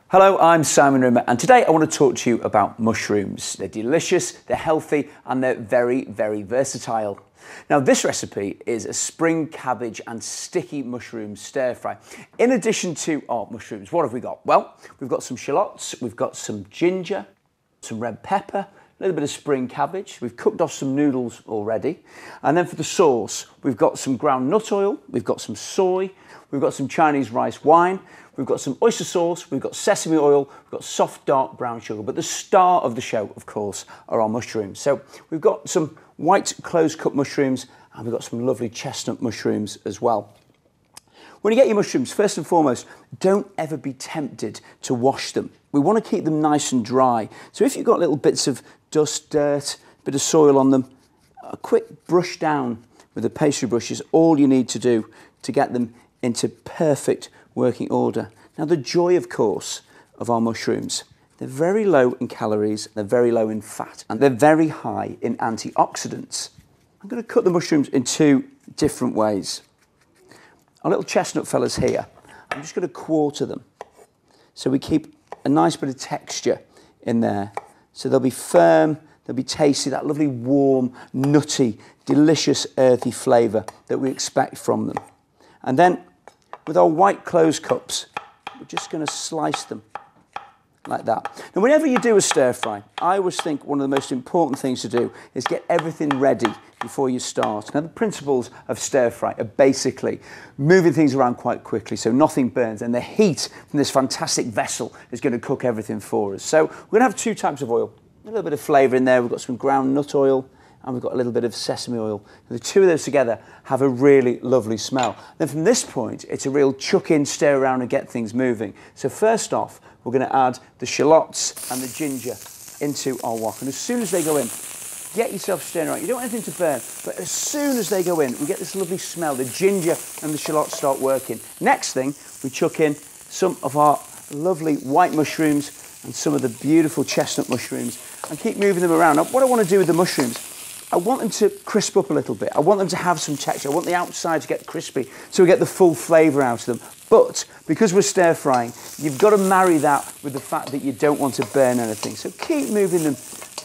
Hello, I'm Simon Rimmer, and today I want to talk to you about mushrooms. They're delicious, they're healthy, and they're very, very versatile. Now, this recipe is a spring cabbage and sticky mushroom stir fry. In addition to our mushrooms, what have we got? Well, we've got some shallots, we've got some ginger, some red pepper, a little bit of spring cabbage. We've cooked off some noodles already. And then for the sauce, we've got some ground nut oil, we've got some soy, we've got some Chinese rice wine, we've got some oyster sauce, we've got sesame oil, we've got soft dark brown sugar. But the star of the show, of course, are our mushrooms. So we've got some white close cut mushrooms and we've got some lovely chestnut mushrooms as well. When you get your mushrooms, first and foremost, don't ever be tempted to wash them. We want to keep them nice and dry. So if you've got little bits of dust, dirt, a bit of soil on them, a quick brush down with a pastry brush is all you need to do to get them into perfect working order. Now, the joy, of course, of our mushrooms, they're very low in calories, they're very low in fat, and they're very high in antioxidants. I'm going to cut the mushrooms in two different ways. Our little chestnut fellas here, I'm just going to quarter them so we keep a nice bit of texture in there. So they'll be firm, they'll be tasty, that lovely warm, nutty, delicious, earthy flavour that we expect from them. And then with our white close cups, we're just going to slice them like that. Now, whenever you do a stir fry, I always think one of the most important things to do is get everything ready before you start. Now, the principles of stir fry are basically moving things around quite quickly so nothing burns, and the heat from this fantastic vessel is going to cook everything for us. So we're going to have two types of oil, a little bit of flavour in there. We've got some ground nut oil and we've got a little bit of sesame oil. The two of those together have a really lovely smell. Then from this point, it's a real chuck in, stir around and get things moving. So first off, we're going to add the shallots and the ginger into our wok. And as soon as they go in, get yourself stirring around. You don't want anything to burn, but as soon as they go in, we get this lovely smell. The ginger and the shallots start working. Next thing, we chuck in some of our lovely white mushrooms and some of the beautiful chestnut mushrooms and keep moving them around. Now, what I want to do with the mushrooms, I want them to crisp up a little bit. I want them to have some texture. I want the outside to get crispy so we get the full flavour out of them. But because we're stir frying, you've got to marry that with the fact that you don't want to burn anything. So keep moving them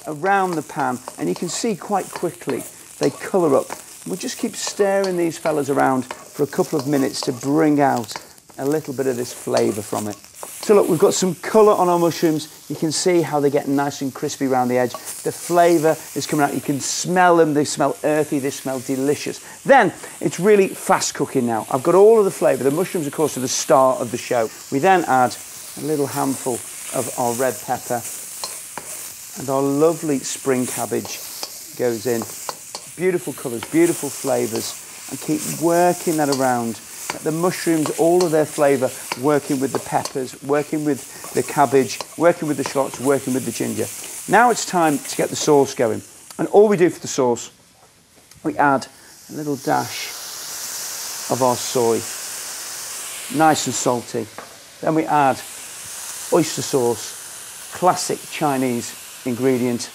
around the pan and you can see quite quickly they colour up. We'll just keep stirring these fellas around for a couple of minutes to bring out a little bit of this flavour from it. So look, we've got some colour on our mushrooms. You can see how they get nice and crispy around the edge. The flavour is coming out. You can smell them. They smell earthy. They smell delicious. Then it's really fast cooking now. I've got all of the flavour. The mushrooms, of course, are the star of the show. We then add a little handful of our red pepper and our lovely spring cabbage goes in. Beautiful colours, beautiful flavours, and keep working that around. The mushrooms, all of their flavour, working with the peppers, working with the cabbage, working with the shallots, working with the ginger. Now it's time to get the sauce going. And all we do for the sauce, we add a little dash of our soy, nice and salty. Then we add oyster sauce, classic Chinese ingredient.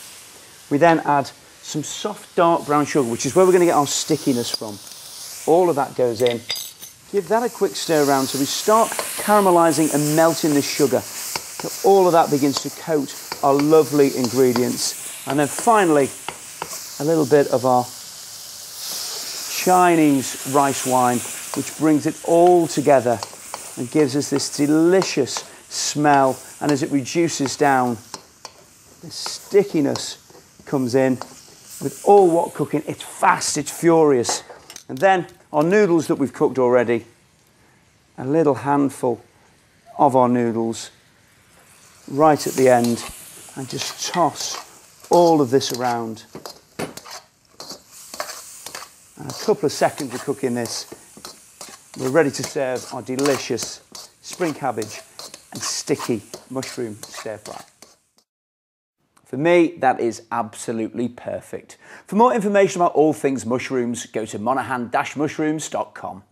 We then add some soft dark brown sugar, which is where we're going to get our stickiness from. All of that goes in. Give that a quick stir around so we start caramelising and melting the sugar. So all of that begins to coat our lovely ingredients. And then finally, a little bit of our Chinese rice wine, which brings it all together and gives us this delicious smell. And as it reduces down, the stickiness comes in with all wok cooking. It's fast, it's furious. And then our noodles that we've cooked already, a little handful of our noodles right at the end, and just toss all of this around. And a couple of seconds of cooking this, we're ready to serve our delicious spring cabbage and sticky mushroom stir fry. For me, that is absolutely perfect. For more information about all things mushrooms, go to monaghan-mushrooms.com.